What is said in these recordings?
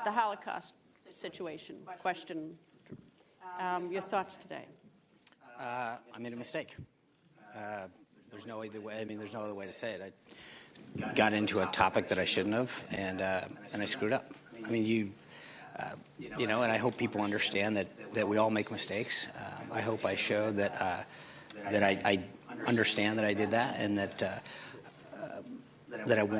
the Holocaust question. Your thoughts today? I made a mistake. There's no other way. I mean, there's no other way to say it. I got into a topic that I shouldn't have, and I screwed up. I mean, and I hope people understand that we all make mistakes. I hope I showed that I understand that I did that, and that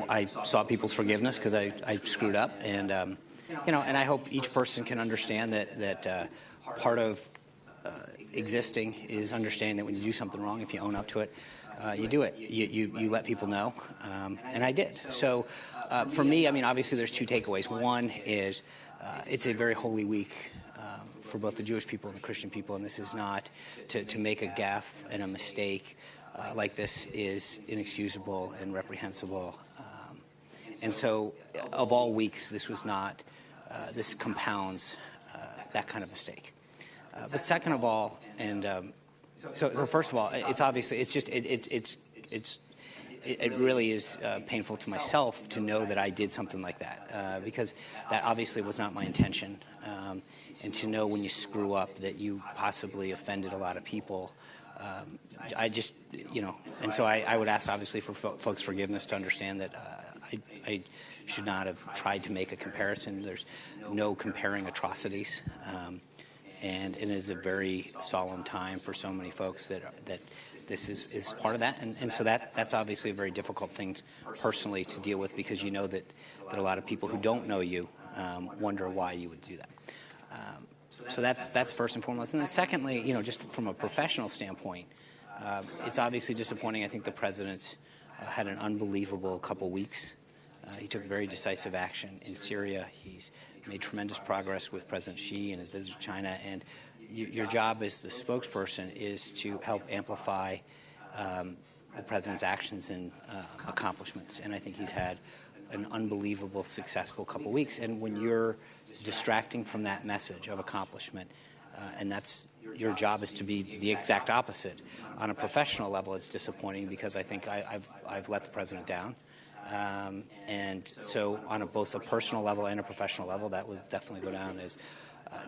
I sought people's forgiveness because I screwed up, and and I hope each person can understand that part of existing is understanding that when you do something wrong, if you own up to it, you do it. You let people know, and I did. So for me, I mean, obviously there's two takeaways. One is it's a very holy week for both the Jewish people and the Christian people, and this is not to make a gaffe and a mistake like this is inexcusable and reprehensible. And so of all weeks, this was not, this compounds that kind of mistake. But second of all, and so first of all, it's obviously, it's just, it really is painful to myself to know that I did something like that, because that obviously was not my intention. And to know when you screw up that you possibly offended a lot of people, I just, and so I would ask obviously for folks' forgiveness to understand that I should not have tried to make a comparison. There's no comparing atrocities. And it is a very solemn time for so many folks that this is part of that. And so that's obviously a very difficult thing personally to deal with, because you know that a lot of people who don't know you wonder why you would do that. So that's first and foremost. And then secondly, just from a professional standpoint, it's obviously disappointing. I think the president had an unbelievable couple weeks. He took very decisive action in Syria. He's made tremendous progress with President Xi and his visit to China. And your job as the spokesperson is to help amplify the president's actions and accomplishments. And I think he's had an unbelievable, successful couple weeks. And when you're distracting from that message of accomplishment, and that's your job is to be the exact opposite. On a professional level, it's disappointing because I think I've let the president down. And so on both a personal level and a professional level, that would definitely go down as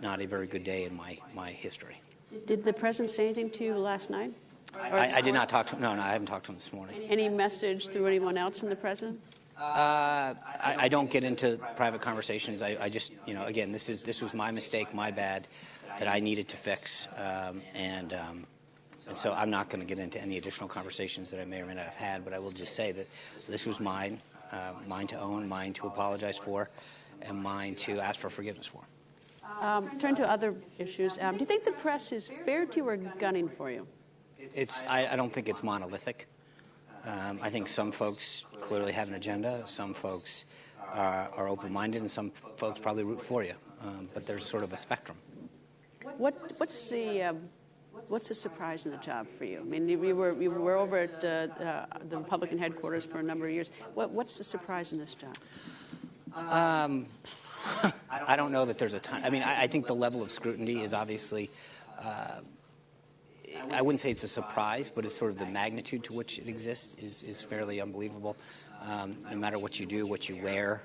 not a very good day in my history. Did the president say anything to you last night? I did not talk to him. No, I haven't talked to him this morning. Any message through anyone else from the president? I don't get into private conversations. I just, again, this was my mistake, my bad, that I needed to fix. And so I'm not going to get into any additional conversations that I may or may not have had, but I will just say that this was mine to own, mine to apologize for, and mine to ask for forgiveness for. Turn to other issues. Do you think the press is fair to you or gunning for you? I don't think it's monolithic. I think some folks clearly have an agenda. Some folks are open-minded, and some folks probably root for you. But there's sort of a spectrum. What's the surprise in the job for you? I mean, you were over at the Republican headquarters for a number of years. What's the surprise in this job? I don't know that there's a ton. I mean, I think the level of scrutiny is obviously. I wouldn't say it's a surprise, but it's sort of the magnitude to which it exists is fairly unbelievable. No matter what you do, what you wear,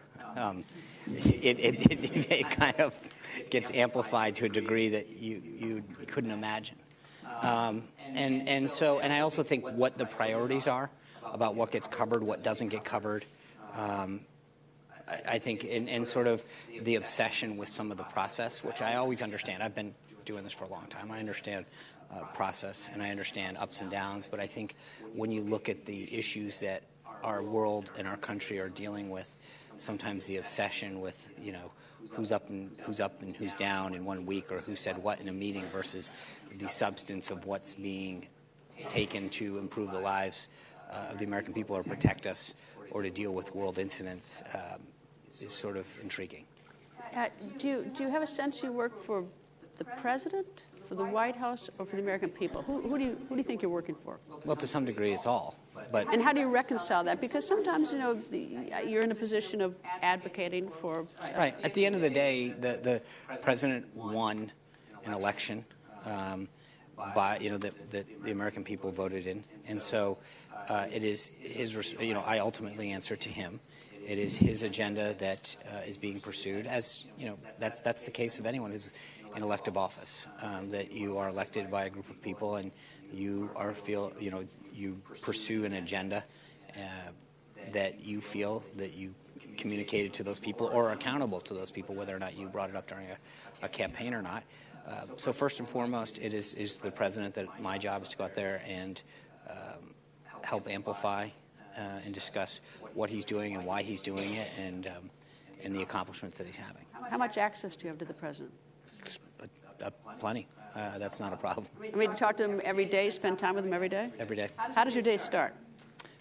it kind of gets amplified to a degree that you couldn't imagine. And I also think what the priorities are about what gets covered, what doesn't get covered. I think and sort of the obsession with some of the process, which I always understand. I've been doing this for a long time. I understand process and I understand ups and downs, but I think when you look at the issues that our world and our country are dealing with, sometimes the obsession with who's up and who's down in 1 week, or who said what in a meeting, versus the substance of what's being taken to improve the lives of the American people or protect us or to deal with world incidents is sort of intriguing. Do you have a sense you work for the president, for the White House, or for the American people? Who do you think you're working for? Well, to some degree, it's all. But and how do you reconcile that? Because sometimes, you're in a position of advocating for. Right. At the end of the day, the president won an election by the American people voted in, and so it is his. I ultimately answer to him. It is his agenda that is being pursued. As you know, that's the case of anyone who's in elective office. That you are elected by a group of people, and you pursue an agenda that you feel that you communicated to those people or are accountable to those people, whether or not you brought it up during a campaign or not. So first and foremost, it is the president that my job is to go out there and help amplify and discuss what he's doing and why he's doing it, and the accomplishments that he's having. How much access do you have to the president? Plenty. That's not a problem. I mean, you talk to him every day, spend time with him every day? Every day. How does your day start?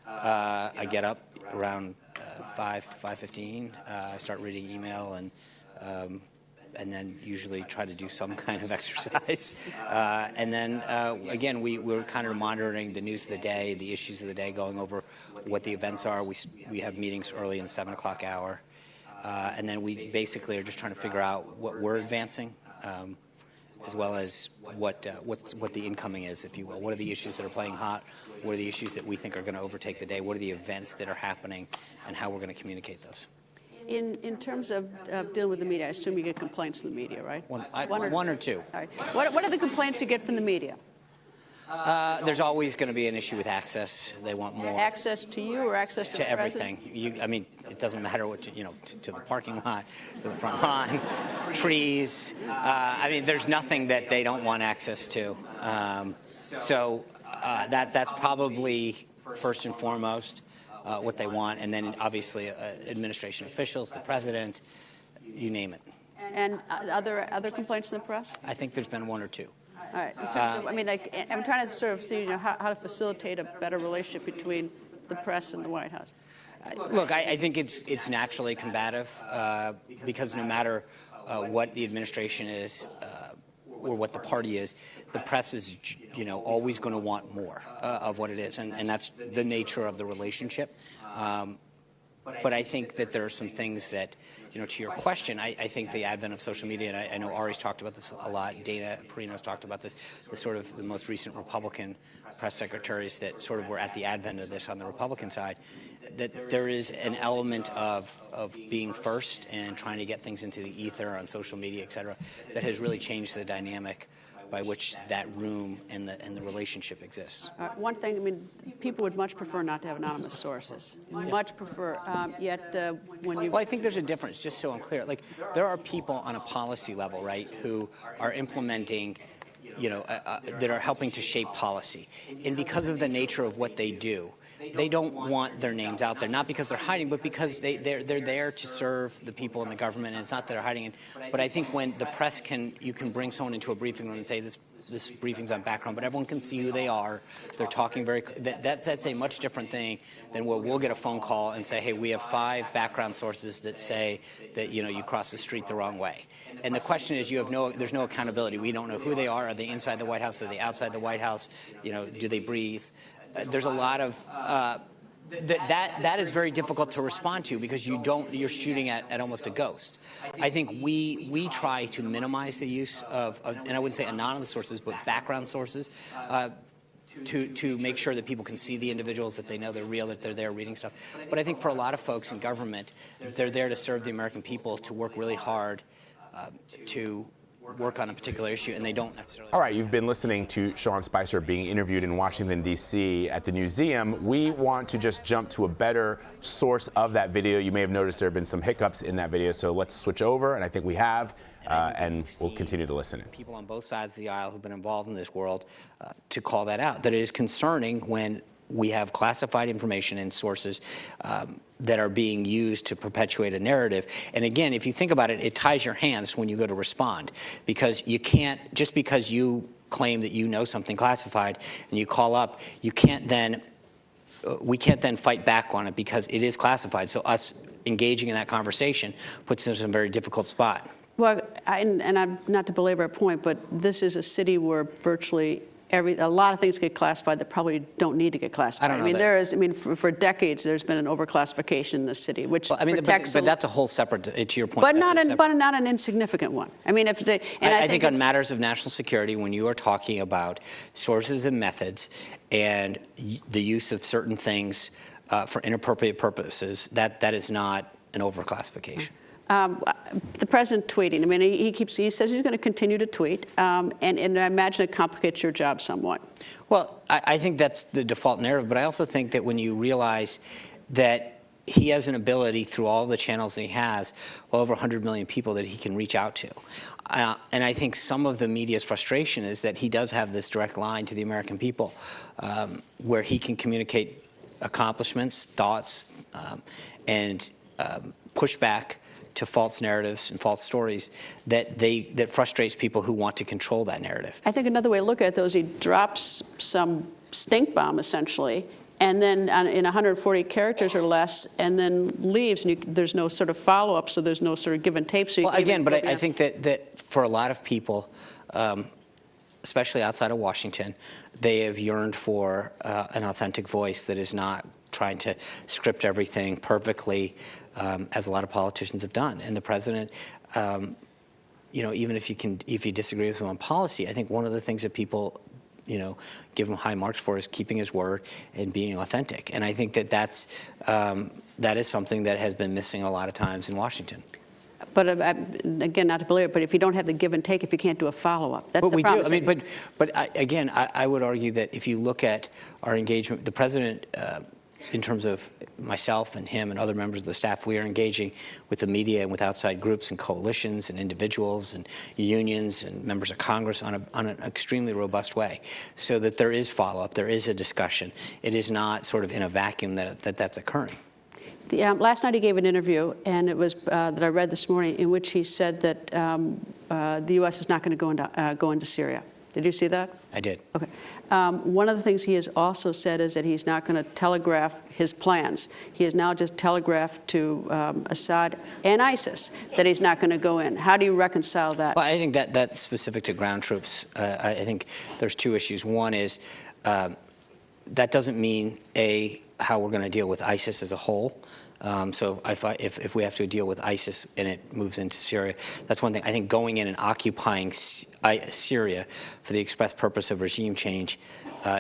I get up around 5:15. I start reading email and then usually try to do some kind of exercise. And then, again, we're kind of monitoring the news of the day, the issues of the day, going over what the events are. We have meetings early in the 7 o'clock hour. And then we basically are just trying to figure out what we're advancing, as well as what the incoming is, if you will. What are the issues that are playing hot? What are the issues that we think are going to overtake the day? What are the events that are happening, and how we're going to communicate those? In terms of dealing with the media, I assume you get complaints from the media, right? One or two. All right. What are the complaints you get from the media? There's always going to be an issue with access. They want more access to you or access to the everything. I mean, it doesn't matter what to the parking lot, to the front lawn, trees. I mean, there's nothing that they don't want access to. So that's probably first and foremost what they want, and then obviously administration officials, the president, you name it. And other complaints in the press? I think there's been one or two. All right. In terms of, I mean, I'm trying to sort of see, how to facilitate a better relationship between the press and the White House. Look, I think it's naturally combative because no matter what the administration is or what the party is, the press is, always going to want more of what it is, and that's the nature of the relationship. But I think that there are some things that, to your question, I think the advent of social media, and I know Ari's talked about this a lot, Dana Perino's talked about this, the most recent Republican press secretaries that sort of were at the advent of this on the Republican side, that there is an element of being first and trying to get things into the ether on social media, et cetera, that has really changed the dynamic by which that room and the relationship exists. One thing, I mean, people would much prefer not to have anonymous sources. Much prefer. Yet when you... Well, I think there's a difference, just so I'm clear. Like, there are people on a policy level, right, who are implementing, that are helping to shape policy. And because of the nature of what they do, they don't want their names out there, not because they're hiding, but because they're there to serve the people in the government, and it's not that they're hiding. But I think when the press you can bring someone into a briefing room and say this briefing's on background, but everyone can see who they are. They're talking that's a much different thing than where we'll get a phone call and say, hey, we have 5 background sources that say that you crossed the street the wrong way. And the question is, there's no accountability. We don't know who they are. Are they inside the White House? Are they outside the White House? Do they breathe? There's a lot of that is very difficult to respond to because you're shooting at almost a ghost. I think we try to minimize the use of and I wouldn't say anonymous sources, but background sources to make sure that people can see the individuals, that they know they're real, that they're there reading stuff. But I think for a lot of folks in government, they're there to serve the American people, to work really hard to work on a particular issue, and they don't necessarily. All right, you've been listening to Sean Spicer being interviewed in Washington, D.C. at the Newseum. We want to just jump to a better source of that video. You may have noticed there have been some hiccups in that video, so let's switch over, and I think we have, and we'll continue to listen. People on both sides of the aisle who've been involved in this world to call that out, that it is concerning when we have classified information and sources that are being used to perpetuate a narrative. And again, if you think about it, it ties your hands when you go to respond, because you can't, just because you claim that you know something classified and you call up, we can't then fight back on it because it is classified. So us engaging in that conversation puts us in a very difficult spot. Well, and I'm not to belabor a point, but this is a city where virtually a lot of things get classified that probably don't need to get classified. I don't know for decades there's been an overclassification in this city, which protects. But that's a whole separate, to your point. But not an insignificant one. I mean, I think on matters of national security, when you are talking about sources and methods and the use of certain things for inappropriate purposes, that is not an overclassification. The president tweeting. I mean, he says he's going to continue to tweet, and I imagine it complicates your job somewhat. Well, I think that's the default narrative, but I also think that when you realize that he has an ability through all the channels that he has, well over 100 million people that he can reach out to. And I think some of the media's frustration is that he does have this direct line to the American people, where he can communicate accomplishments, thoughts, and push back to false narratives and false stories that frustrates people who want to control that narrative. I think another way to look at it, though, is he drops some stink bomb, essentially, and then in 140 characters or less, and then leaves, and there's no sort of follow-up, so there's no sort of give and take. So well, again, but I think that for a lot of people, especially outside of Washington, they have yearned for an authentic voice that is not trying to script everything perfectly, as a lot of politicians have done. And the president, even if you disagree with him on policy, I think one of the things that people give him high marks for is keeping his word and being authentic. And I think that is something that has been missing a lot of times in Washington. But again, not to belabor, but if you don't have the give and take, if you can't do a follow-up, that's the problem. But we do. I mean, but again, I would argue that if you look at our engagement, the president, in terms of myself and him and other members of the staff, we are engaging with the media and with outside groups and coalitions and individuals and unions and members of Congress on an extremely robust way, so that there is follow-up, there is a discussion. It is not sort of in a vacuum that's occurring. Last night he gave an interview, and it was that I read this morning, in which he said that the U.S. is not going to go into Syria. Did you see that? I did. Okay. One of the things he has also said is that he's not going to telegraph his plans. He has now just telegraphed to Assad and ISIS that he's not going to go in. How do you reconcile that? Well, I think that's specific to ground troops. I think there's two issues. One is that doesn't mean, how we're going to deal with ISIS as a whole. So if we have to deal with ISIS and it moves into Syria, that's one thing. I think going in and occupying Syria for the express purpose of regime change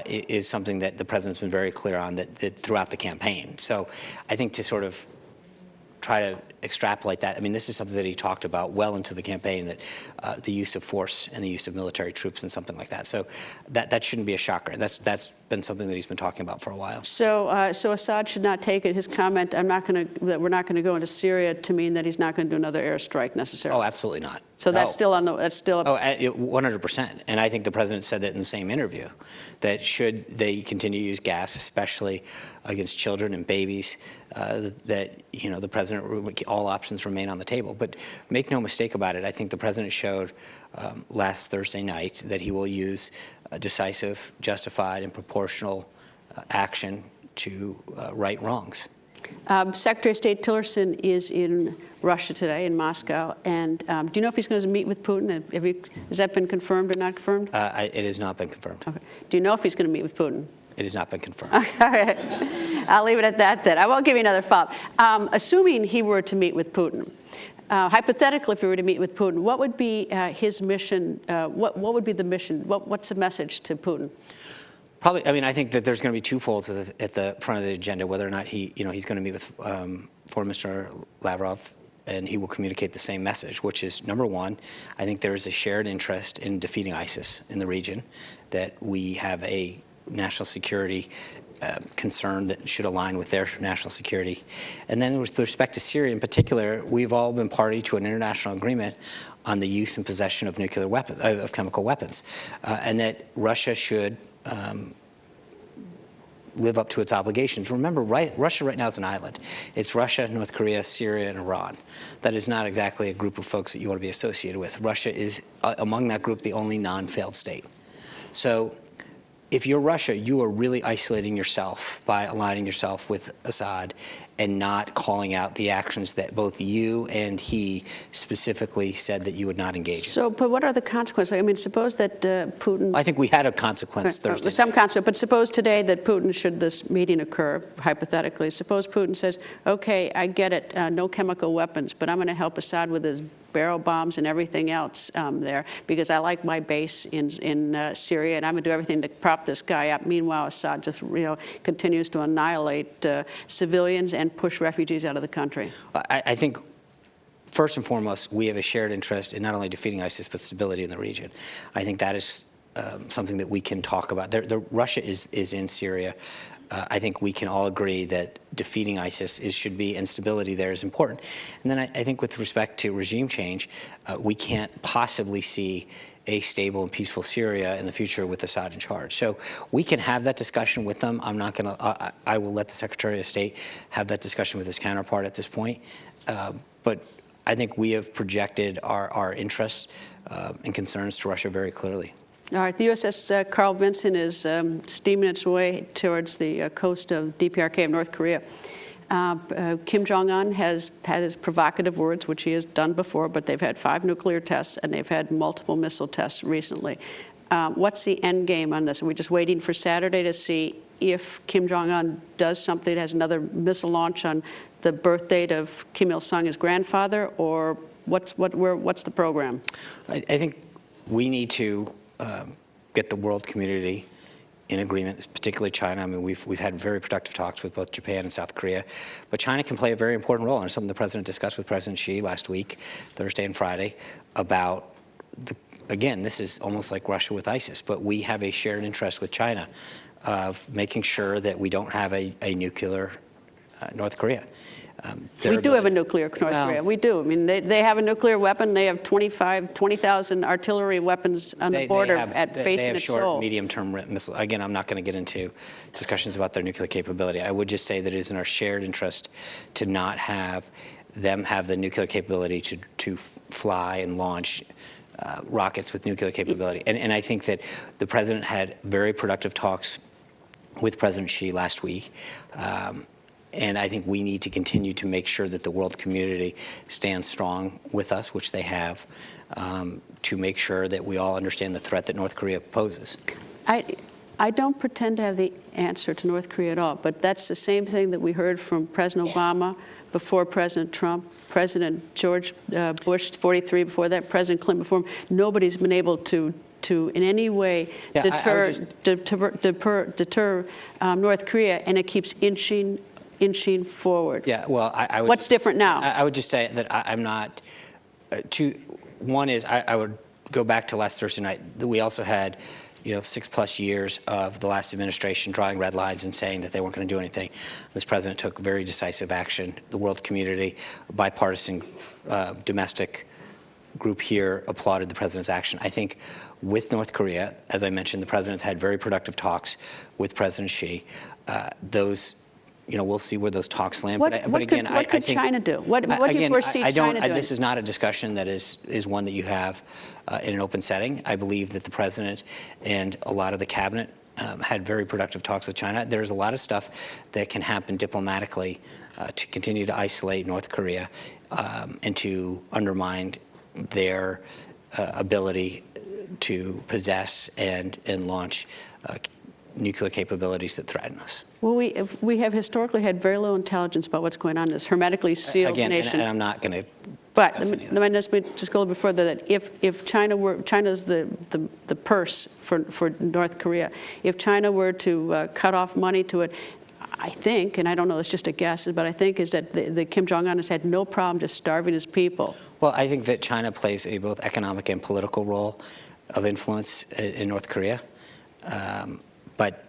is something that the president's been very clear on that throughout the campaign. So I think to sort of try to extrapolate that, I mean, this is something that he talked about well into the campaign, that the use of force and the use of military troops and something like that. So that shouldn't be a shocker. That's been something that he's been talking about for a while. So Assad should not take his comment, that we're not going to go into Syria, to mean that he's not going to do another airstrike necessarily. Oh, absolutely not. So that's still on the, that's still. 100%. And I think the president said that in the same interview, that should they continue to use gas, especially against children and babies, that the president, all options remain on the table. But make no mistake about it, I think the president showed last Thursday night that he will use decisive, justified, and proportional action to right wrongs. Secretary of State Tillerson is in Russia today, in Moscow, and do you know if he's going to meet with Putin? Has that been confirmed or not confirmed? It has not been confirmed. Okay. Do you know if he's going to meet with Putin? It has not been confirmed. All right. I'll leave it at that then. I won't give you another follow-up. Assuming he were to meet with Putin, hypothetically, if he were to meet with Putin, what would be his mission? What would be the mission? What's the message to Putin? Probably, I mean, I think that there's going to be two folds at the front of the agenda, whether or not he's going to meet with Foreign Minister Lavrov, and he will communicate the same message, which is, number one, I think there is a shared interest in defeating ISIS in the region, that we have a national security concern that should align with their national security. And then with respect to Syria in particular, we've all been party to an international agreement on the use and possession of nuclear weapons, of chemical weapons, and that Russia should live up to its obligations. Remember, Russia right now is an island. It's Russia, North Korea, Syria, and Iran. That is not exactly a group of folks that you want to be associated with. Russia is, among that group, the only non-failed state. So if you're Russia, you are really isolating yourself by aligning yourself with Assad and not calling out the actions that both you and he specifically said that you would not engage in. So, but what are the consequences? I mean, suppose that Putin... I think we had a consequence Thursday. Some consequence, but suppose today that Putin, should this meeting occur, hypothetically, suppose Putin says, okay, I get it, no chemical weapons, but I'm going to help Assad with his barrel bombs and everything else there, because I like my base in Syria, and I'm going to do everything to prop this guy up. Meanwhile, Assad just continues to annihilate civilians and push refugees out of the country. I think, first and foremost, we have a shared interest in not only defeating ISIS, but stability in the region. I think that is something that we can talk about. Russia is in Syria. I think we can all agree that defeating ISIS should be, and stability there is important. And then I think with respect to regime change, we can't possibly see a stable and peaceful Syria in the future with Assad in charge. So we can have that discussion with them. I'm not going to, I will let the Secretary of State have that discussion with his counterpart at this point. But I think we have projected our interests and concerns to Russia very clearly. All right, the USS Carl Vinson is steaming its way towards the coast of DPRK of North Korea. Kim Jong-un has had his provocative words, which he has done before, but they've had 5 nuclear tests and they've had multiple missile tests recently. What's the end game on this? Are we just waiting for Saturday to see if Kim Jong-un does something, has another missile launch on the birth date of Kim Il-sung, his grandfather, or what's the program? I think we need to get the world community in agreement, particularly China. I mean, we've had very productive talks with both Japan and South Korea, but China can play a very important role, and something the president discussed with President Xi last week, Thursday and Friday, about again, this is almost like Russia with ISIS, but we have a shared interest with China of making sure that we don't have a nuclear North Korea. We do have a nuclear North Korea. We do. I mean, they have a nuclear weapon. They have 20,000 artillery weapons on the border facing its soul. They have short, medium-term missiles. Again, I'm not going to get into discussions about their nuclear capability. I would just say that it is in our shared interest to not have them have the nuclear capability to fly and launch rockets with nuclear capability. And I think that the president had very productive talks with President Xi last week. And I think we need to continue to make sure that the world community stands strong with us, which they have, to make sure that we all understand the threat that North Korea poses. I don't pretend to have the answer to North Korea at all, but that's the same thing that we heard from President Obama before President Trump, President George Bush, 43 before that, President Clinton before him. Nobody's been able to in any way deter North Korea, and it keeps inching forward. Yeah, well, I would, what's different now? I would just say that I'm not. One is I would go back to last Thursday night. We also had, 6+ years of the last administration drawing red lines and saying that they weren't going to do anything. This president took very decisive action. The world community, bipartisan, domestic group here applauded the president's action. I think with North Korea, as I mentioned, the president's had very productive talks with President Xi. We'll see where those talks land. What could China do? What do you foresee China doing? This is not a discussion that is one that you have in an open setting. I believe that the president and a lot of the cabinet had very productive talks with China. There's a lot of stuff that can happen diplomatically to continue to isolate North Korea and to undermine their ability to possess and launch nuclear capabilities that threaten us. Well, we have historically had very little intelligence about what's going on in this hermetically sealed nation. And I'm not going to. But let me just go a little bit further. That if China's the purse for North Korea. If China were to cut off money to it, I think, and I don't know, it's just a guess, but I think is that the Kim Jong-un has had no problem just starving his people. Well, I think that China plays a both economic and political role of influence in North Korea. But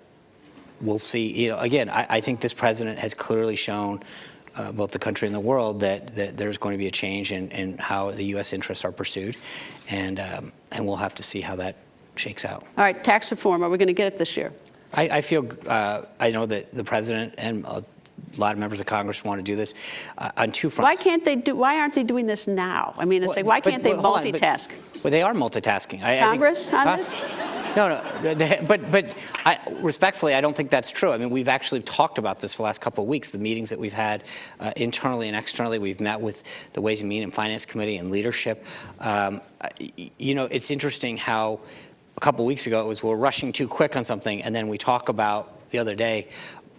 we'll see. Again, I think this president has clearly shown both the country and the world that there's going to be a change in how the U.S. interests are pursued, and we'll have to see how that shakes out. All right, tax reform. Are we going to get it this year? I feel I know that the president and a lot of members of Congress want to do this on two fronts. Why aren't they doing this now? I mean, it's like, why can't they multitask? Well, they are multitasking. Congress on this? No, but respectfully, I don't think that's true. I mean, we've actually talked about this for the last couple of weeks, the meetings that we've had internally and externally. We've met with the Ways and Means and Finance Committee and leadership. It's interesting how a couple of weeks ago it was we're rushing too quick on something, and then we talk about the other day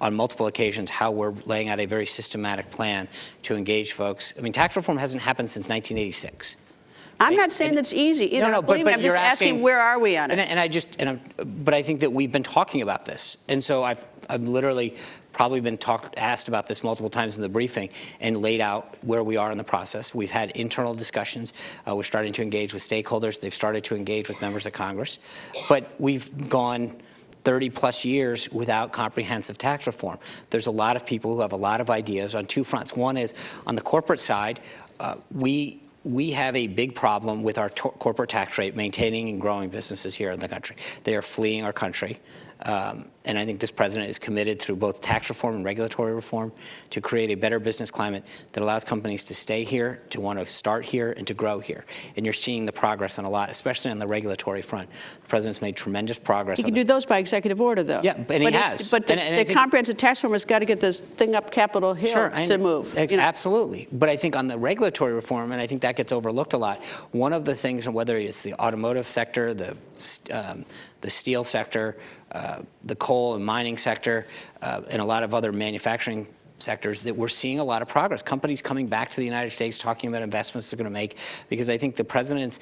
on multiple occasions how we're laying out a very systematic plan to engage folks. I mean, tax reform hasn't happened since 1986. I'm not saying that's easy either. No, Believe me, I'm you're just asking where are we on it? But I think that we've been talking about this, and so I've literally probably been asked about this multiple times in the briefing and laid out where we are in the process. We've had internal discussions. We're starting to engage with stakeholders. They've started to engage with members of Congress, but we've gone 30 plus years without comprehensive tax reform. There's a lot of people who have a lot of ideas on two fronts. One is on the corporate side, we have a big problem with our corporate tax rate maintaining and growing businesses here in the country. They are fleeing our country. And I think this president is committed through both tax reform and regulatory reform to create a better business climate that allows companies to stay here, to want to start here, and to grow here. And you're seeing the progress on a lot, especially on the regulatory front. The president's made tremendous progress. He can do those by executive order, though. Yeah, and he has. But the comprehensive tax reform has got to get this thing up Capitol Hill to move. Absolutely. But I think on the regulatory reform, and I think that gets overlooked a lot, one of the things, whether it's the automotive sector, the steel sector, the coal and mining sector, and a lot of other manufacturing sectors, that we're seeing a lot of progress. Companies coming back to the United States talking about investments they're going to make, because I think the president's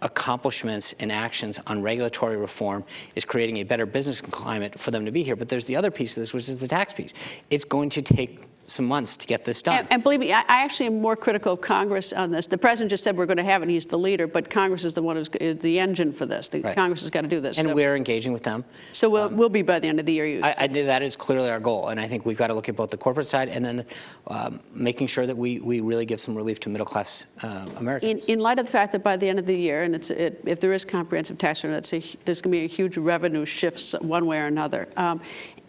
accomplishments and actions on regulatory reform is creating a better business climate for them to be here. But there's the other piece of this, which is the tax piece. It's going to take some months to get this done. And believe me, I actually am more critical of Congress on this. The president just said we're going to have it, and he's the leader, but Congress is the one who's the engine for this. Right. Congress has got to do this. And we're engaging with them. So we'll be by the end of the year. That is clearly our goal, and I think we've got to look at both the corporate side and then making sure that we really give some relief to middle-class Americans. In light of the fact that by the end of the year, and if there is comprehensive tax reform, there's going to be a huge revenue shift one way or another.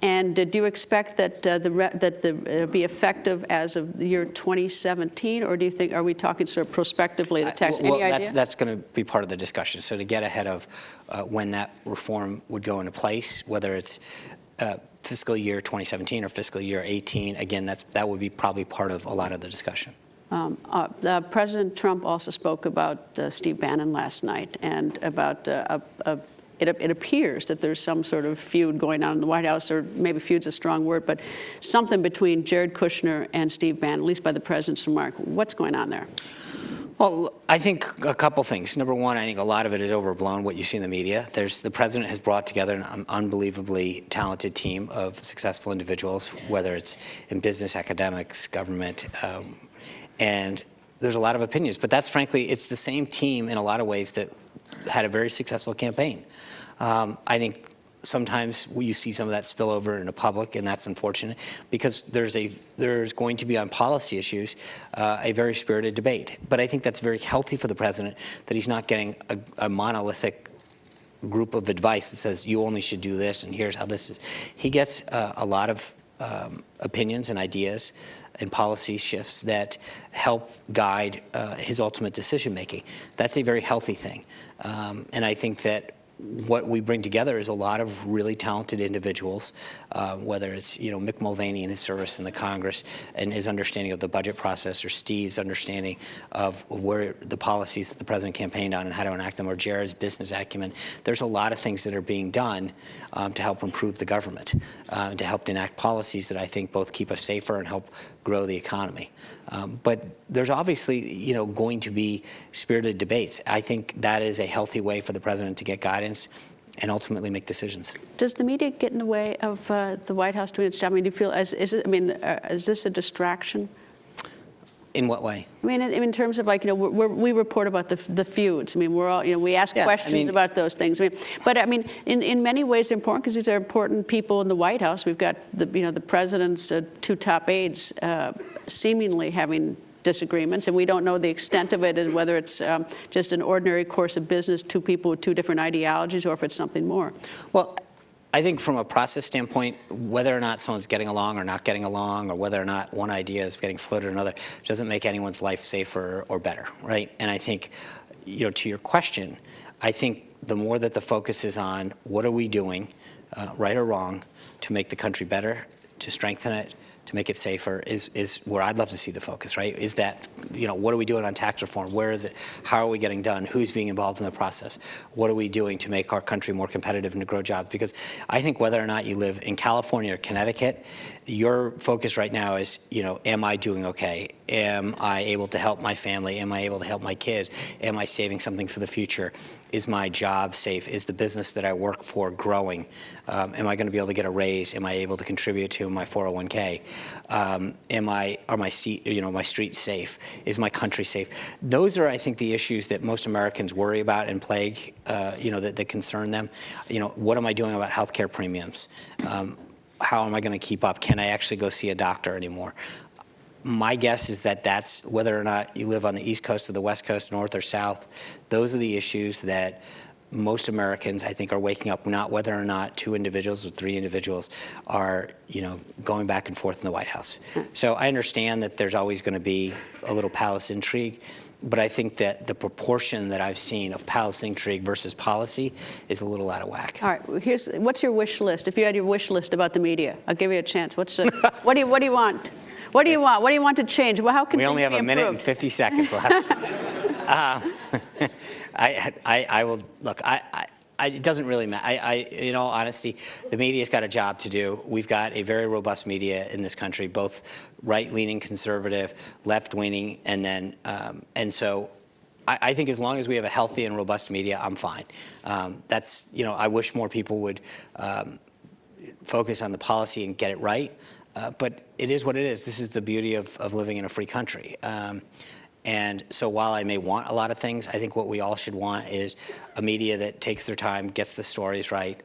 And do you expect that it'll be effective as of the year 2017, or do you think, are we talking sort of prospectively, the tax? Well, any idea? That's going to be part of the discussion. So to get ahead of when that reform would go into place, whether it's fiscal year 2017 or fiscal year 18, again, that would be probably part of a lot of the discussion. President Trump also spoke about Steve Bannon last night, and about it appears that there's some sort of feud going on in the White House, or maybe feud's a strong word, but something between Jared Kushner and Steve Bannon, at least by the president's remark. What's going on there? Well, I think a couple things. Number one, I think a lot of it is overblown, what you see in the media. The president has brought together an unbelievably talented team of successful individuals, whether it's in business, academics, government, and there's a lot of opinions. But that's, frankly, it's the same team in a lot of ways that had a very successful campaign. I think sometimes you see some of that spill over into public, and that's unfortunate, because there's going to be on policy issues a very spirited debate. But I think that's very healthy for the president, that he's not getting a monolithic group of advice that says you only should do this and here's how this is. He gets a lot of opinions and ideas and policy shifts that help guide his ultimate decision making. That's a very healthy thing, and I think that what we bring together is a lot of really talented individuals, whether it's Mick Mulvaney and his service in the Congress and his understanding of the budget process, or Steve's understanding of where the policies that the president campaigned on and how to enact them, or Jared's business acumen. There's a lot of things that are being done to help improve the government, to help enact policies that I think both keep us safer and help grow the economy. But there's obviously, going to be spirited debates. I think that is a healthy way for the president to get guidance and ultimately make decisions. Does the media get in the way of the White House doing its job? I mean, do you feel, is this a distraction? In what way? I mean, in terms of we report about the feuds. I mean, we're all, we ask questions about those things. But in many ways they're important, because these are important people in the White House. We've got the president's two top aides seemingly having disagreements, and we don't know the extent of it, and whether it's just an ordinary course of business, two people with two different ideologies, or if it's something more. Well, I think from a process standpoint, whether or not someone's getting along or not getting along, or whether or not one idea is getting floated or another, doesn't make anyone's life safer or better, right? And I think, to your question, I think the more that the focus is on what are we doing, right or wrong, to make the country better, to strengthen it, to make it safer, is where I'd love to see the focus, right? Is that what are we doing on tax reform? Where is it? How are we getting done? Who's being involved in the process? What are we doing to make our country more competitive and to grow jobs? Because I think whether or not you live in California or Connecticut, your focus right now is, am I doing okay? Am I able to help my family? Am I able to help my kids? Am I saving something for the future? Is my job safe? Is the business that I work for growing? Am I going to be able to get a raise? Am I able to contribute to my 401k? Are my streets safe? Is my country safe? Those are, I think, the issues that most Americans worry about and plague, that concern them. What am I doing about healthcare premiums? How am I going to keep up? Can I actually go see a doctor anymore? My guess is that that's whether or not you live on the East Coast or the West Coast, North or South, those are the issues that most Americans, I think, are waking up, not whether or not 2 individuals or 3 individuals are, going back and forth in the White House. So I understand that there's always going to be a little palace intrigue, but I think that the proportion that I've seen of palace intrigue versus policy is a little out of whack. All right, what's your wish list? If you had your wish list about the media, I'll give you a chance. What do you want? What do you want? What do you want to change? Well, how can we only have a minute and 50 seconds left? I will look. It doesn't really matter. In all honesty, the media's got a job to do. We've got a very robust media in this country, both right-leaning, conservative, left-leaning, and so I think as long as we have a healthy and robust media, I'm fine. I wish more people would focus on the policy and get it right. But it is what it is. This is the beauty of living in a free country. And so while I may want a lot of things, I think what we all should want is a media that takes their time, gets the stories right,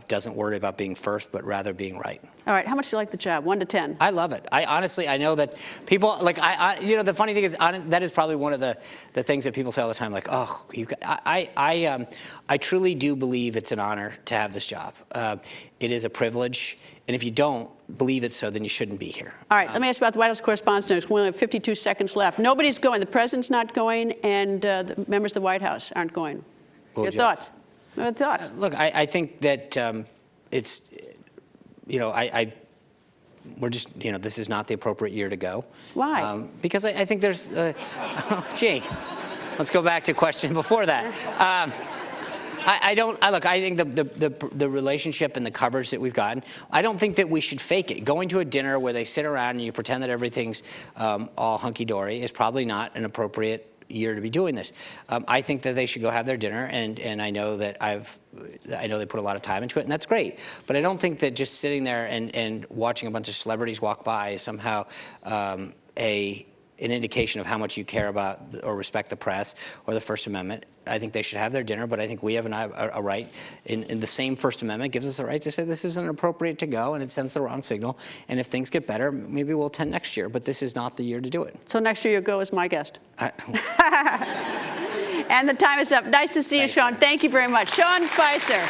doesn't worry about being first, but rather being right. All right, how much do you like the job? 1 to 10? I love it. I know that people, the funny thing is, that is probably one of the things that people say all the time, I truly do believe it's an honor to have this job. It is a privilege, and if you don't believe it so, then you shouldn't be here. All right, let me ask about the White House Correspondents' News. We only have 52 seconds left. Nobody's going. The president's not going, and the members of the White House aren't going. Your thoughts? What thoughts? Look, I think that it's, we're just, this is not the appropriate year to go. Why? Because I think there's, let's go back to question before that. I think the relationship and the coverage that we've gotten, I don't think that we should fake it. Going to a dinner where they sit around and you pretend that everything's all hunky-dory is probably not an appropriate year to be doing this. I think that they should go have their dinner, and I know that I know they put a lot of time into it, and that's great. But I don't think that just sitting there and watching a bunch of celebrities walk by is somehow an indication of how much you care about or respect the press or the First Amendment. I think they should have their dinner, but I think we have a right, in the same First Amendment gives us a right to say this isn't appropriate to go, and it sends the wrong signal. And if things get better, maybe we'll attend next year, but this is not the year to do it. So next year you'll go as my guest. And the time is up. Nice to see you, Sean. Thank you very much. Sean Spicer.